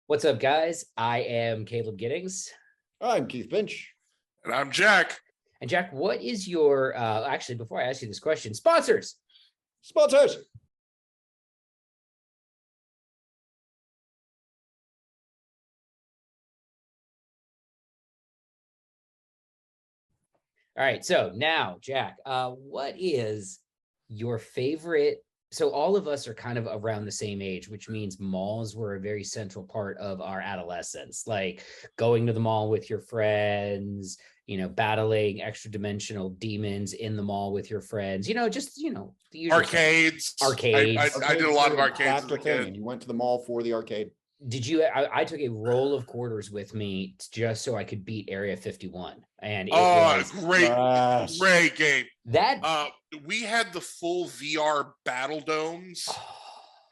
What's up, guys? I am Caleb Giddings. I'm Keith Finch. And I'm Jack. And Jack, what is your, actually, before I ask you this question, sponsors? Sponsors. All right, so now, Jack, what is your favorite? So all of us are kind of around the same age, which means malls were a very central part of our adolescence, like going to the mall with your friends, battling extra dimensional demons in the mall with your friends, the usual Arcades. Arcades. I did a lot of arcades as a kid. And you went to the mall for the arcade. Did you? I took a roll of quarters with me just so I could beat Area 51, and it was great game. That we had the full VR battle domes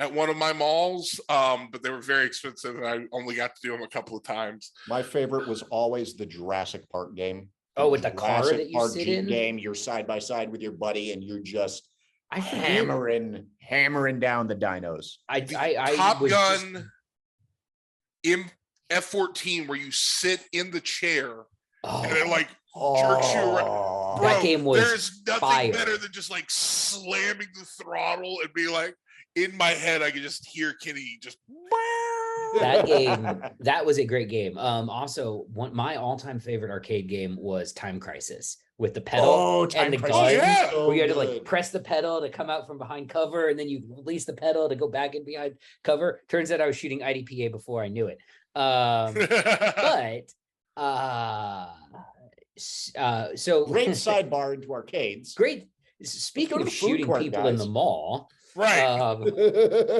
at one of my malls, but they were very expensive, and I only got to do them a couple of times. My favorite was always the Jurassic Park game. With the car that you sit in. Game. You're side by side with your buddy, and you're just hammering down the dinos. I Top Gun. In F-14 where you sit in the chair and it jerks you around. Bro, that game was there's nothing fire. Better than just slamming the throttle and be in my head I could just hear Kenny just that game. That was a great game. Also, my all-time favorite arcade game was Time Crisis with the pedal and the gun. Yeah. Where you had to press the pedal to come out from behind cover, and then you release the pedal to go back in behind cover. Turns out I was shooting IDPA before I knew it. So great sidebar into arcades. Great. Speaking of shooting people in the mall. Right.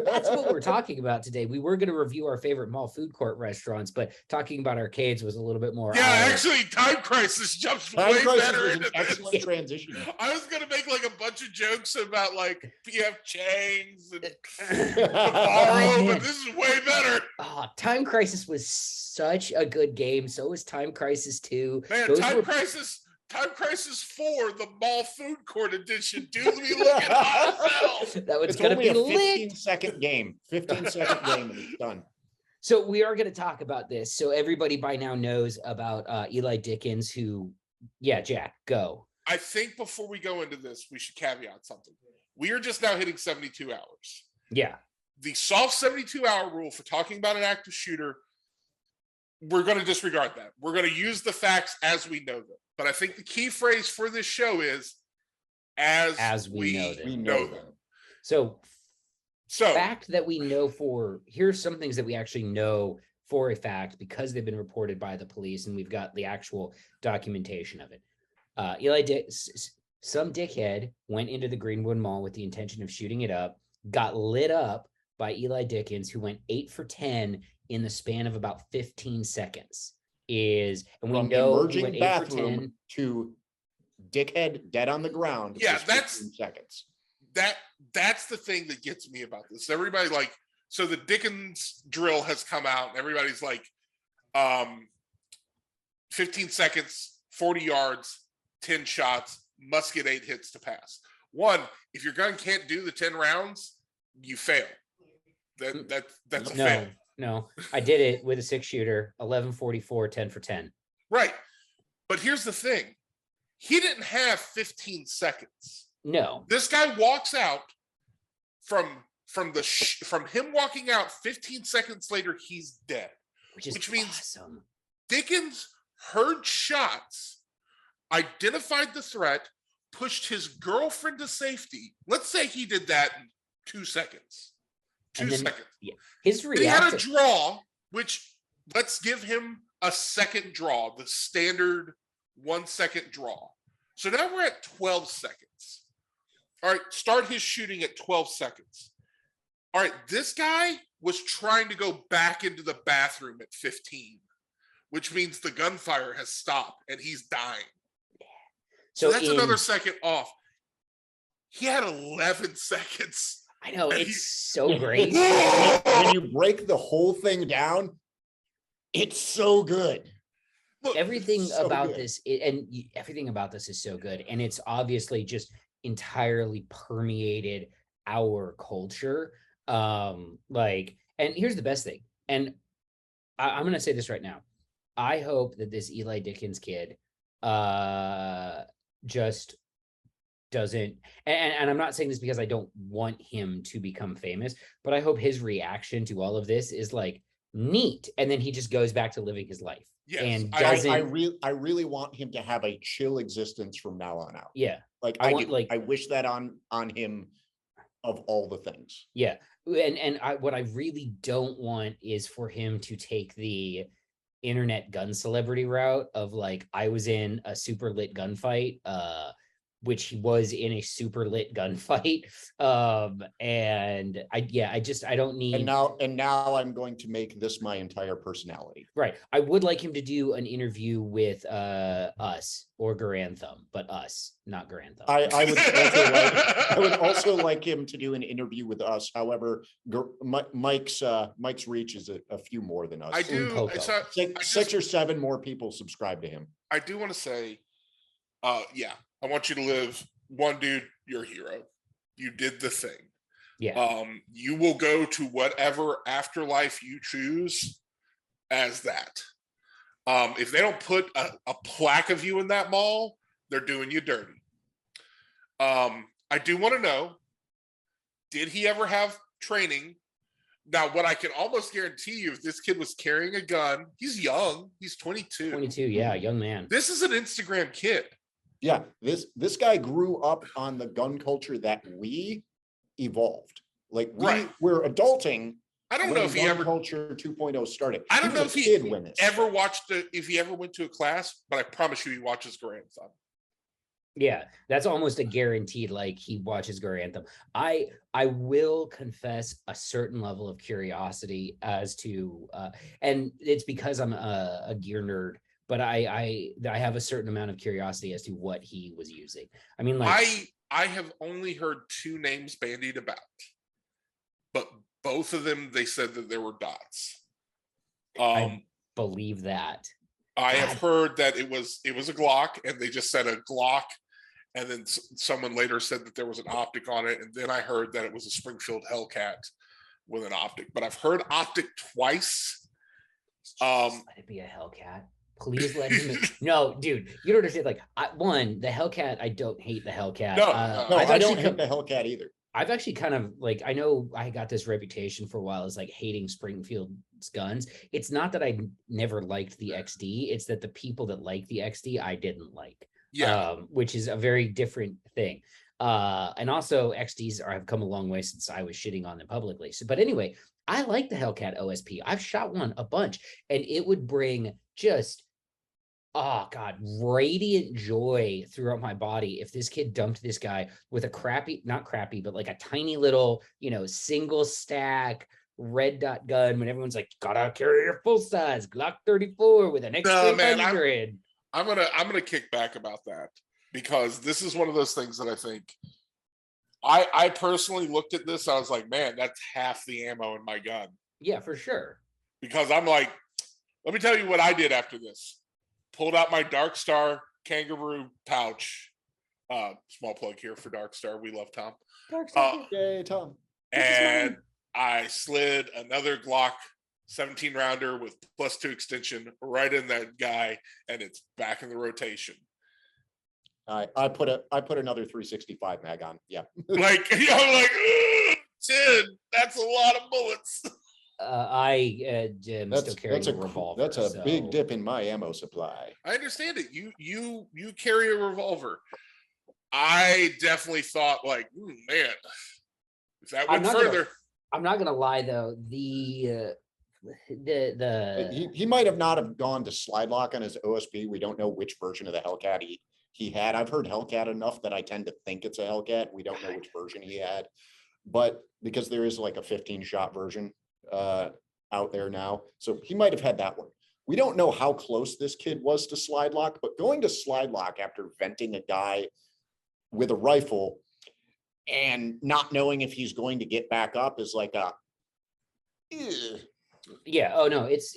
That's what we're talking about today. We were going to review our favorite mall food court restaurants, but talking about arcades was a a little more. Yeah, actually, Time Crisis jumps way better into excellent transition. I was going to make a bunch of jokes about PF Chang's and Navarro, but this is way better. Time Crisis was such a good game. So was Time Crisis 2. Man, Time Crisis 4, the mall food court edition. Dude, we looking hot as hell. That was going to be a 15 second game. 15-second game and it's done. So we are going to talk about this. So everybody by now knows about Eli Dickens, who, Jack, go. I think before we go into this, we should caveat something. We are just now hitting 72 hours. Yeah. The soft 72-hour rule for talking about an active shooter, we're going to disregard that. We're going to use the facts as we know them. But I think the key phrase for this show is as we know them. So fact that we know here's some things that we actually know for a fact because they've been reported by the police and we've got the actual documentation of it. Some dickhead went into the Greenwood Mall with the intention of shooting it up, got lit up by Eli Dickens, who went 8 for 10 in the span of about 15 seconds. We know emerging bathroom to dickhead dead on the ground. Yeah, that's 15 seconds. That's the thing that gets me about this. Everybody so the Dickens drill has come out and everybody's 15 seconds, 40 yards, 10 shots, must get 8 hits to pass. One, if your gun can't do the 10 rounds, you fail. That's a fail. No, I did it with a 6-shooter, 11-44, 10 for 10. Right. But here's the thing. He didn't have 15 seconds. No. This guy walks out from him walking out 15 seconds later, he's dead. Which means awesome. Dickens heard shots, identified the threat, pushed his girlfriend to safety. Let's say he did that in 2 seconds. 2 seconds. Yeah. His reaction. He had a draw, which let's give him a second draw, the standard 1 second draw. So now we're at 12 seconds. All right, start his shooting at 12 seconds. All right, this guy was trying to go back into the bathroom at 15, which means the gunfire has stopped and he's dying. So that's another second off. He had 11 seconds. I know, it's so great. When you break the whole thing down, it's so good. Look, everything about this is so good. And it's obviously just entirely permeated our culture. And here's the best thing. And I'm going to say this right now. I hope that this Eli Dickens kid just doesn't, and I'm not saying this because I don't want him to become famous, but I hope his reaction to all of this is like neat, and then he just goes back to living his life. Yes, and I doesn't. I really want him to have a chill existence from now on out. Yeah, Like I I want do. like I wish that on him of all the things. yeah, and what I really don't want is for him to take the internet gun celebrity route of like, I was in a super lit gunfight, which he was in a super lit gunfight. And I don't need. And now I'm going to make this my entire personality. Right. I would like him to do an interview with us or Garantham, but us, not Garantham. I would also like him to do an interview with us. However, Mike's reach is a few more than us. I do. Six or seven more people subscribe to him. I do want to say, yeah, I want you to live. One dude, you're a hero. You did the thing. Yeah. You will go to whatever afterlife you choose as that. If they don't put a plaque of you in that mall, they're doing you dirty. I do want to know, did he ever have training? Now, what I can almost guarantee you, if this kid was carrying a gun, he's young, he's 22. 22, yeah, young man. This is an Instagram kid. Yeah, this guy grew up on the gun culture that we evolved. Like we're adulting. I don't know if he ever culture 2.0 started. I don't know if he ever watched if he ever went to a class, but I promise you he watches Grandson. Yeah, that's almost a guaranteed, like he watches Garanthem. I will confess a certain level of curiosity as to and it's because I'm a gear nerd, but I have a certain amount of curiosity as to what he was using. I mean, like I have only heard two names bandied about, but both of them, they said that there were dots. I believe that. I have heard that it was a Glock, and they just said a Glock, and then someone later said that there was an optic on it, and then I heard that it was a Springfield Hellcat with an optic. But I've heard optic twice. Let it be a Hellcat. Please let him. No, dude, you don't understand. Like, the Hellcat. I don't hate the Hellcat. No, I don't hate the Hellcat either. I've actually kind of like, I know I got this reputation for a while as like hating Springfield's guns. It's not that I never liked the XD. It's that the people that like the XD, I didn't like. Yeah. Which is a very different thing. And also XDs have come a long way since I was shitting on them publicly. So, but anyway, I like the Hellcat OSP. I've shot one a bunch, and it would bring just, oh God, radiant joy throughout my body if this kid dumped this guy with a not crappy, but like a tiny little, single stack red dot gun when everyone's like, gotta carry your full size Glock 34 with an extra 100. I'm gonna kick back about that, because this is one of those things that I think I personally looked at this. I was like, man, that's half the ammo in my gun. Yeah, for sure. Because I'm like, let me tell you what I did after this. Pulled out my Dark Star kangaroo pouch. Small plug here for Dark Star. We love Tom. Dark Star. Yay, Tom. And I slid another Glock 17 rounder with +2 extension right in that guy, and it's back in the rotation. I put another 365 mag on. Yeah. Like, 10. That's a lot of bullets. I am still carrying a revolver. That's a big dip in my ammo supply. I understand it. You carry a revolver. I definitely thought, like, man, if that went further. I'm not gonna lie though. He might have not have gone to slide lock on his OSP. We don't know which version of the Hellcat he had. I've heard Hellcat enough that I tend to think it's a Hellcat. We don't know which version he had, but because there is like a 15-shot version out there now, so he might have had that one. We don't know how close this kid was to slide lock, but going to slide lock after venting a guy with a rifle and not knowing if he's going to get back up is like a yeah. Oh no, it's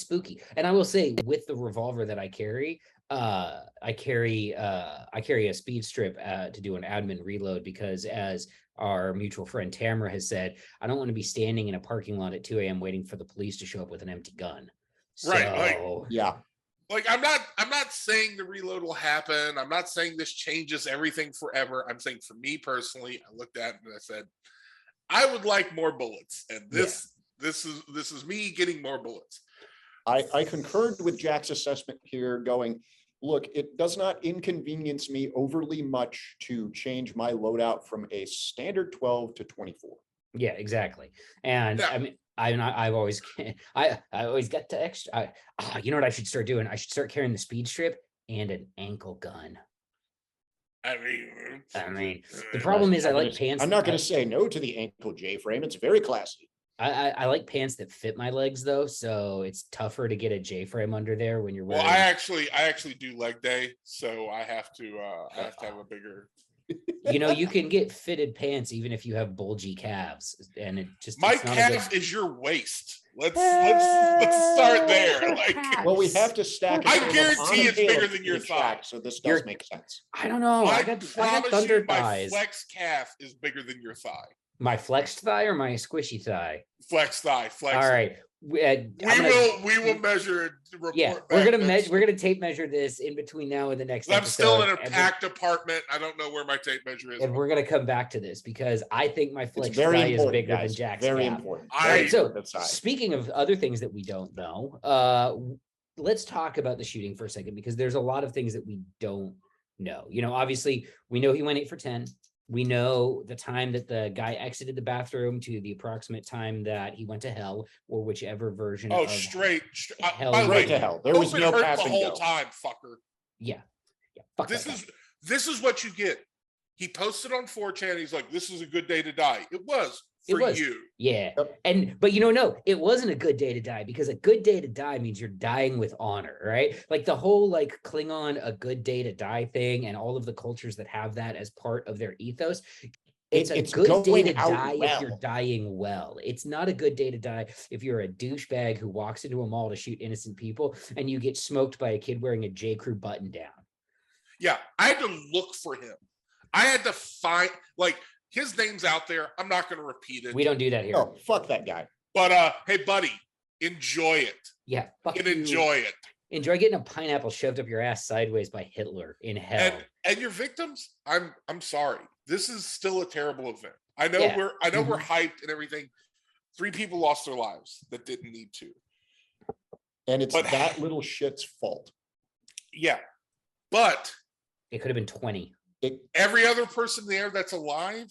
spooky. And I will say, with the revolver that I carry a speed strip to do an admin reload, because as our mutual friend Tamara has said, I don't want to be standing in a parking lot at 2 a.m. waiting for the police to show up with an empty gun. Right, So, Yeah. Like I'm not saying the reload will happen. I'm not saying this changes everything forever. I'm saying for me personally, I looked at it and I said, I would like more bullets. And this is me getting more bullets. I concurred with Jack's assessment here going, look, it does not inconvenience me overly much to change my loadout from a standard 12 to 24. yeah, exactly. And Yeah. I mean, I've always, I always got to extra, you know what I should start doing? I should start carrying the speed strip and an ankle gun. I mean, the problem is I like pants. I'm not going to say no to the ankle J-frame. It's very classy. I like pants that fit my legs though, so it's tougher to get a J-frame under there when you're wearing. Well, I actually do leg day, so I have to have a bigger. You know, you can get fitted pants even if you have bulgy calves, and it just My calf is your waist. Let's start there. Like, well, we have to stack. I guarantee it's bigger than your thigh, so this does make sense. I don't know. I got thunder my thighs. flex calf is bigger than your thigh. My flexed thigh or my squishy thigh? Flex thigh. Flex. All right. We will measure. Yeah, we're gonna measure. We're gonna tape measure this in between now and the next. I'm still in a packed apartment. I don't know where my tape measure is. And we're gonna come back to this because I think my flex thigh is bigger than Jack's. Very important. All right, so speaking of other things that we don't know, let's talk about the shooting for a second because there's a lot of things that we don't know. You know, obviously we know he went 8 for 10. We know the time that the guy exited the bathroom to the approximate time that he went to hell, or whichever version. Oh, hell straight to hell. There was no passing the whole time, fucker. Yeah. This is what you get. He posted on 4chan. He's like, "This is a good day to die." It was for you. Yeah. But no, it wasn't a good day to die because a good day to die means you're dying with honor, right? Like the whole like Klingon a good day to die thing and all of the cultures that have that as part of their ethos. It's a good day to die if you're dying well. It's not a good day to die if you're a douchebag who walks into a mall to shoot innocent people and you get smoked by a kid wearing a J. Crew button down. Yeah, I had to look for him. I had to find his name's out there. I'm not going to repeat it. We don't do that here. Oh, fuck that guy. But hey, buddy, enjoy it. Yeah, enjoy it. Enjoy getting a pineapple shoved up your ass sideways by Hitler in hell. And your victims, I'm sorry. This is still a terrible event. I know we're hyped and everything. 3 people lost their lives that didn't need to. And it's that little shit's fault. Yeah. But it could have been 20. Every other person there that's alive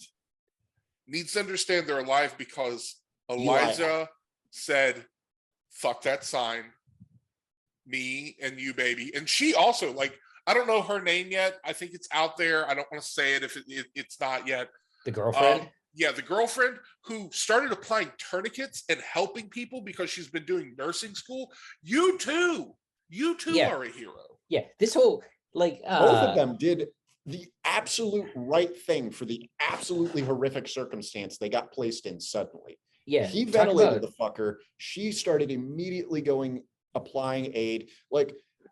needs to understand they're alive because Eliza said, "Fuck that sign. Me and you, baby." And she also, I don't know her name yet. I think it's out there. I don't want to say it if it's not yet. The girlfriend? Yeah, the girlfriend who started applying tourniquets and helping people because she's been doing nursing school. You too are a hero. Yeah, this whole, both of them did the absolute right thing for the absolutely horrific circumstance they got placed in suddenly. Yeah. He ventilated the fucker. She started immediately applying aid.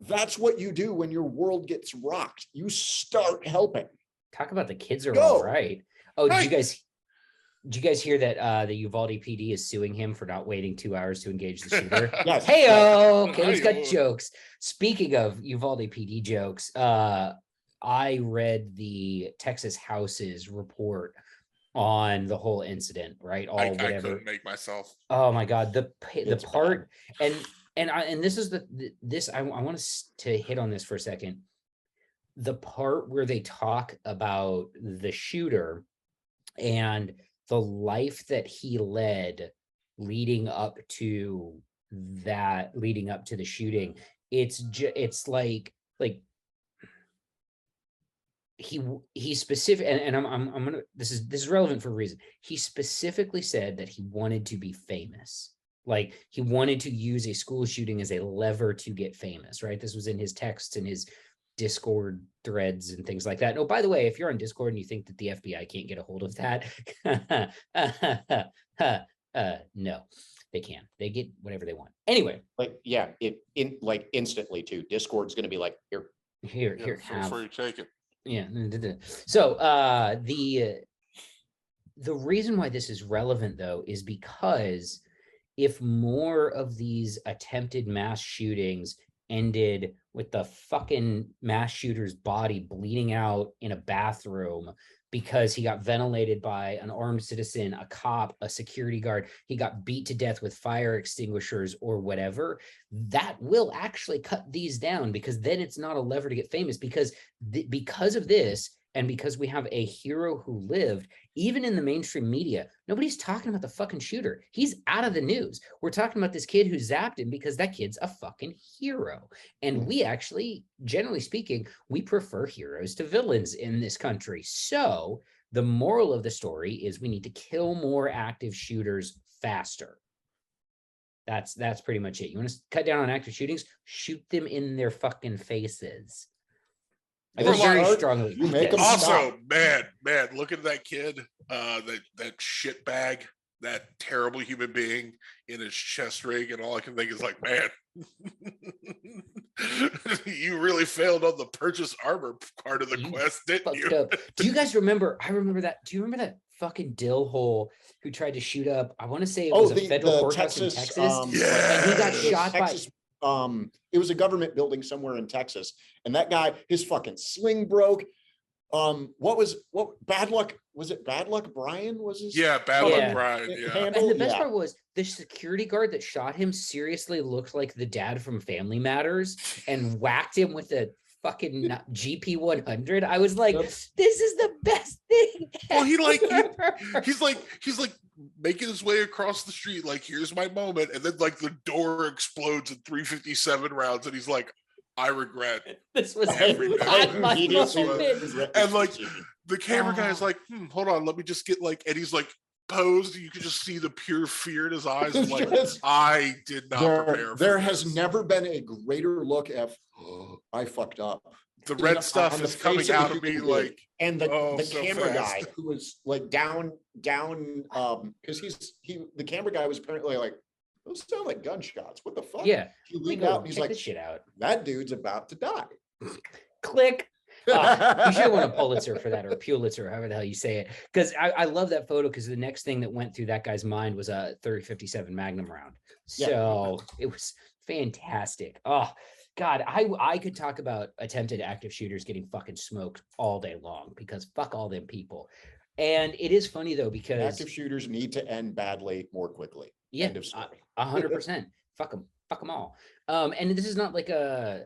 That's what you do when your world gets rocked. You start helping. Talk about the kids are all right. Oh, right. Did you guys hear that the Uvalde PD is suing him for not waiting 2 hours to engage the shooter? Yes. Hey-o! Okay, he's got jokes. Speaking of Uvalde PD jokes, I read the Texas House's report on the whole incident, right? I couldn't make myself. Oh my God, the part bad. and this is I want us to hit on this for a second. The part where they talk about the shooter and the life that he led leading up to the shooting. It's like he specific and I'm gonna this is relevant for a reason. He specifically said that he wanted to be famous. Like he wanted to use a school shooting as a lever to get famous, right? This was in his texts and his Discord threads and things like that. Oh, by the way, if you're on Discord and you think that the FBI can't get a hold of that, no, they can. They get whatever they want. Anyway, instantly too. Discord's going to be like, here, before you take it. Yeah. So the reason why this is relevant, though, is because if more of these attempted mass shootings ended with the fucking mass shooter's body bleeding out in a bathroom because he got ventilated by an armed citizen, a cop, a security guard, he got beat to death with fire extinguishers or whatever, that will actually cut these down, because then it's not a lever to get famous, because of this, and because we have a hero who lived, even in the mainstream media, nobody's talking about the fucking shooter. He's out of the news. We're talking about this kid who zapped him because that kid's a fucking hero. And we actually, generally speaking, we prefer heroes to villains in this country. So the moral of the story is we need to kill more active shooters faster. That's pretty much it. You want to cut down on active shootings? Shoot them in their fucking faces. I feel very strongly. You make them Also, stop. man, look at that kid, that shit bag, that terrible human being in his chest rig, and all I can think is like, man, you really failed on the purchase armor part of the quest, didn't you? Up. Do you guys remember? I remember that. Do you remember that fucking dill hole who tried to shoot up? I want to say it was a federal courthouse in Texas. Yeah, and he got shot by. It was a government building somewhere in Texas, and that guy, his fucking sling broke. Bad luck? Was it Bad Luck Brian? Was his? Yeah, Bad Luck Brian. Yeah. And the best part was the security guard that shot him seriously looked like the dad from Family Matters and whacked him with a fucking GP 100. I was like, this is the best thing. Well, he's like making his way across the street, like, here's my moment, and then like the door explodes in 357 rounds, and he's like, I regret this was every minute. And like the the camera guy is like, hold on, let me just get like, and he's like posed, you can just see the pure fear in his eyes. I'm like, I did not prepare for there this. has never been a greater look at I fucked up. The red stuff is coming out of me like, and the so camera fast. guy who was like down because the camera guy was apparently like, those sound like gunshots. What the fuck? Yeah. He leaned out and he's check like, this shit out. that dude's about to die. Click. You should have won a Pulitzer for that, or Pulitzer, however the hell you say it. Because I love that photo, because the next thing that went through that guy's mind was a 3057 Magnum round. So it was fantastic. Oh God, I could talk about attempted active shooters getting fucking smoked all day long, because fuck all them people. And it is funny though, because Active shooters need to end badly more quickly. yeah, End of story. 100%. Fuck them all. And this is not like a.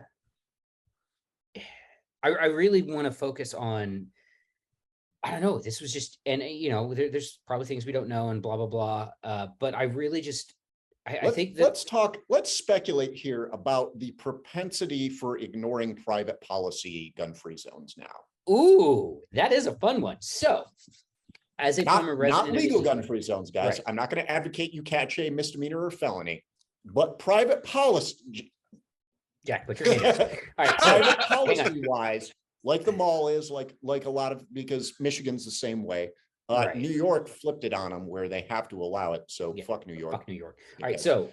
I really want to focus on. I don't know. This was just, and you know, there's probably things we don't know and blah blah blah. But I really just. I think that let's speculate here about the propensity for ignoring private policy gun-free zones now. Ooh, that is a fun one. So, as a former resident, not legal gun-free zones, guys. Right. I'm not going to advocate you catch a misdemeanor or felony, but private policy. Jack, put your hand up. All right, Private policy wise, like the mall is, like a lot of, because Michigan's the same way. Right. New York flipped it on them where they have to allow it. So fuck New York. Fuck New York. All right, so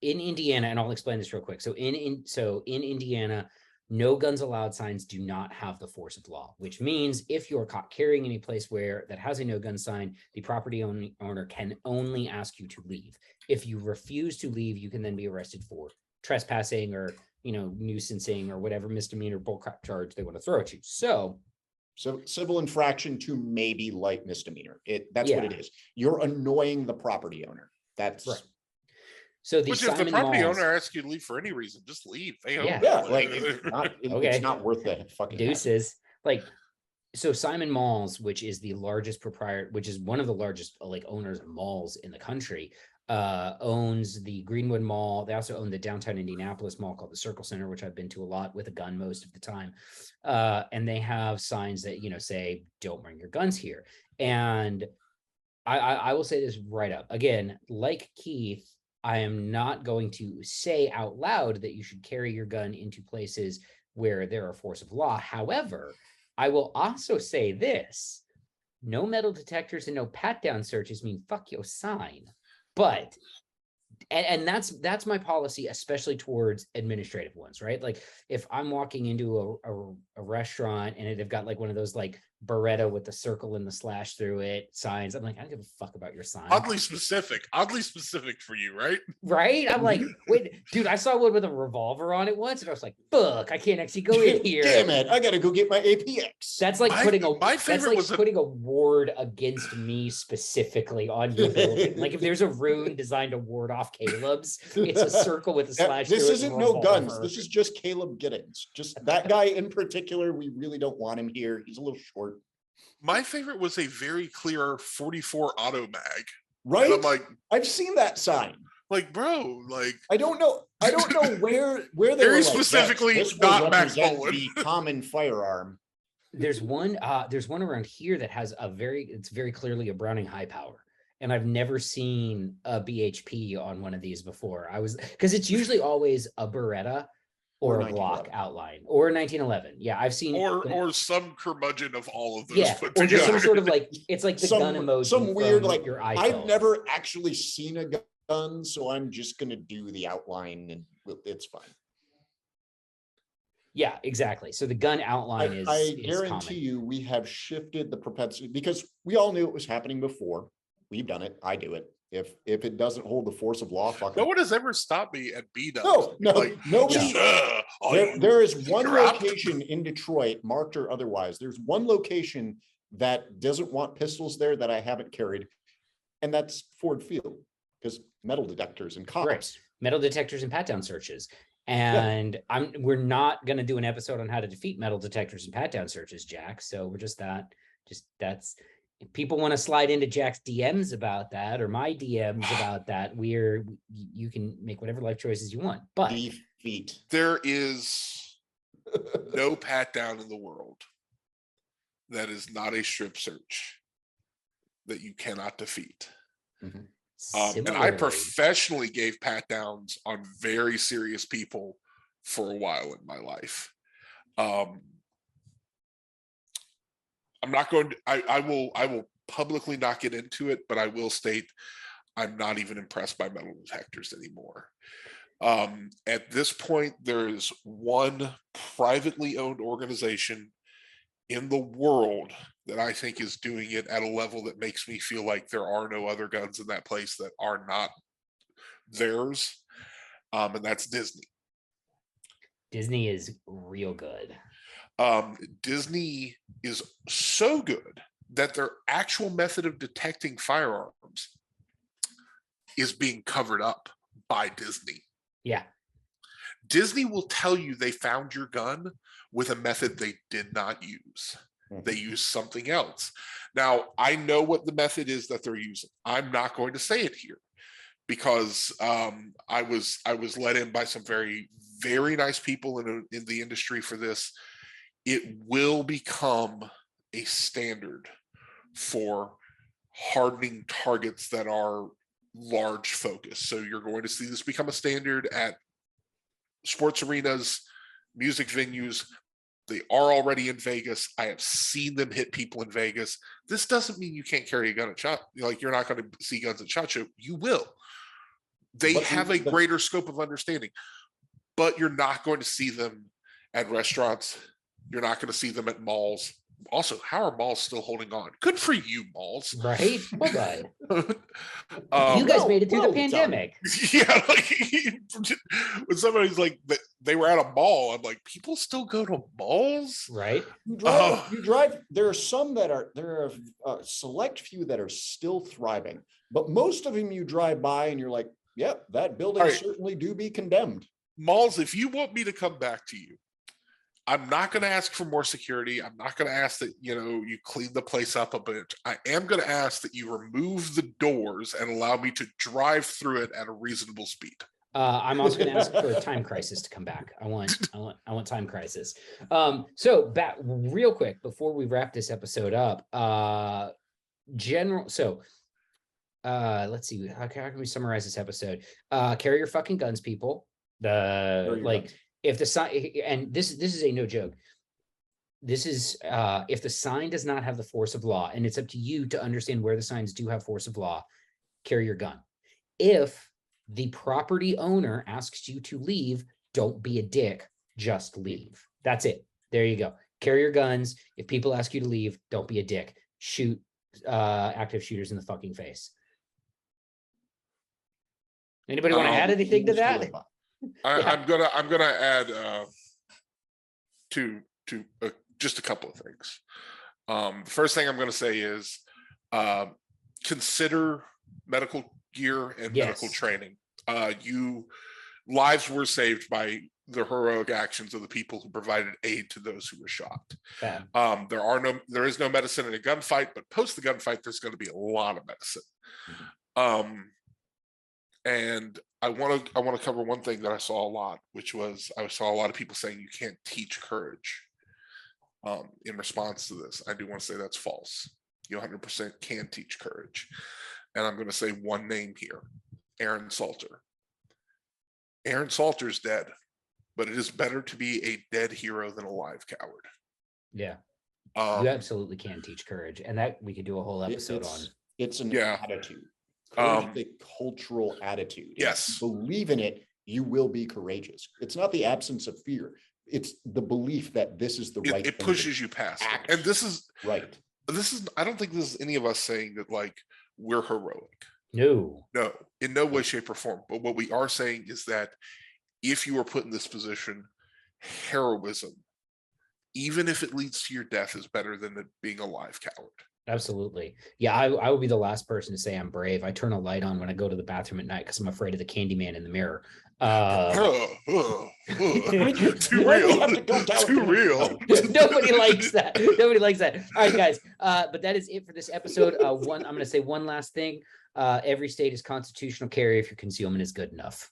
in Indiana, and I'll explain this real quick. So in Indiana, no guns allowed signs do not have the force of law, which means if you're caught carrying any place where that has a no gun sign, the property owner can only ask you to leave. If you refuse to leave, you can then be arrested for trespassing or, you know, nuisancing or whatever misdemeanor bullcrap charge they want to throw at you. So civil infraction to maybe light misdemeanor. That's what it is. You're annoying the property owner. That's right. So which if the property owner asks you to leave for any reason, just leave. They own it. Like it's not worth the fucking deuces. Like, so Simon Malls, which is the largest which is one of the largest like owners of malls in the country, owns the Greenwood Mall. They also own the downtown Indianapolis mall called the Circle Center, which I've been to a lot with a gun most of the time. And they have signs that, you know, say, don't bring your guns here. And I will say this right up. Again, like Keith, I am not going to say out loud that you should carry your gun into places where there are force of law. However, I will also say this: no metal detectors and no pat down searches mean fuck your sign. But and that's my policy, especially towards administrative ones, right? Like if I'm walking into a restaurant and they've got like one of those like Beretta with the circle and the slash through it, signs. I'm like, I don't give a fuck about your sign. Oddly specific for you, right? Right? I'm like, wait, dude, I saw one with a revolver on it once, and I was like, fuck, I can't actually go in here. Damn it, I gotta go get my APX. That's like putting putting a ward against me specifically on your building. Like if there's a rune designed to ward off Caleb's, it's a circle with a slash. This through it isn't and no guns. revolver. This is just Caleb Giddings. Just that guy in particular. We really don't want him here. He's a little short. My favorite was a very clear 44 auto mag. Right? And I'm like, I've seen that sign. like, bro, like I don't know where they very were like, specifically "Yes, this will not Mac represent Bowen." the common firearm. There's one around here that has it's very clearly a Browning high power. And I've never seen a BHP on one of these before. Because it's usually always a Beretta or a Glock outline or a 1911. Yeah, I've seen or some curmudgeon of all of those. Yeah, put or together. just some sort of like it's like the gun emoji. Some weird from like your iPhone. I've never actually seen a gun, so I'm just gonna do the outline and it's fine. Yeah, exactly. So the gun outline is. I is guarantee common. you, we have shifted the propensity because we all knew it was happening before. We've done it. I do it. If it doesn't hold the force of law, fuck No it. one has ever stopped me at B-dubs. No, like, nobody. yeah. There is one You're out. location in Detroit, marked or otherwise. There's one location that doesn't want pistols there that I haven't carried, and that's Ford Field because metal detectors and cops. Right. Metal detectors and pat down searches. And we're not going to do an episode on how to defeat metal detectors and pat down searches, Jack. So we're that's if people want to slide into Jack's DMs about that or my DMs about that, you can make whatever life choices you want. But defeat. There is no pat down in the world that is not a strip search that you cannot defeat. Mm-hmm. And I professionally gave pat downs on very serious people for a while in my life. I'm not going to, I will publicly not get into it, but I will state I'm not even impressed by metal detectors anymore. At this point, there is one privately owned organization in the world that I think is doing it at a level that makes me feel like there are no other guns in that place that are not theirs. And that's Disney. Disney is real good. Disney is so good that their actual method of detecting firearms is being covered up by Disney. Yeah. Disney will tell you they found your gun with a method they did not use. They use something else. Now, I know what the method is that they're using. I'm not going to say it here because I was let in by some very, very nice people in the industry for this. It will become a standard for hardening targets that are large focus. So you're going to see this become a standard at sports arenas, music venues. They are already in Vegas. I have seen them hit people in Vegas. This doesn't mean you can't carry a gun at SHOT. Like you're not going to see guns at SHOT Show. You will. They have a greater scope of understanding, but you're not going to see them at restaurants. You're not going to see them at malls. Also, how are malls still holding on? Good for you, malls. Right? Well done. You guys made it through the pandemic. Yeah, like when somebody's like, they were at a mall, I'm like, people still go to malls? Right? You drive. There are a select few that are still thriving, but most of them you drive by and you're like, yep, that building certainly do be condemned. Malls, if you want me to come back to you, I'm not going to ask for more security. I'm not going to ask that, you clean the place up a bit. I am going to ask that you remove the doors and allow me to drive through it at a reasonable speed. I'm also going to ask for a time crisis to come back. I want time crisis. So back real quick before we wrap this episode up, let's see, how can we summarize this episode? Carry your fucking guns, people. If the sign, and this is a no joke. This is if the sign does not have the force of law, and it's up to you to understand where the signs do have force of law, carry your gun. If the property owner asks you to leave, don't be a dick, just leave. That's it. There you go. carry your guns. If people ask you to leave, don't be a dick. Shoot active shooters in the fucking face. Anybody want to add anything to that? I'm gonna add to just a couple of things. The first thing I'm going to say is consider medical gear and medical training. Lives were saved by the heroic actions of the people who provided aid to those who were shot. There is no medicine in a gunfight, but post the gunfight, there's going to be a lot of medicine. And I want to cover one thing that I saw a lot, which was I saw a lot of people saying you can't teach courage. In response to this, I do want to say that's false. You 100% can teach courage. And I'm going to say one name here, Aaron Salter. Aaron Salter's dead, but it is better to be a dead hero than a live coward. Yeah. You absolutely can teach courage. And that we could do a whole episode on. It's an attitude. Courage is a cultural attitude. Yes. If you believe in it, you will be courageous. It's not the absence of fear. It's the belief that this is the right thing. It pushes you past it. And this is right. I don't think this is any of us saying that like we're heroic. No, in no way, shape, or form. But what we are saying is that if you are put in this position, heroism, even if it leads to your death, is better than being a live coward. Absolutely. Yeah, I will be the last person to say I'm brave. I turn a light on when I go to the bathroom at night because I'm afraid of the Candyman in the mirror. Too real. Nobody likes that. Nobody likes that. All right, guys. But that is it for this episode. I'm going to say one last thing. Every state is constitutional carry if your concealment is good enough.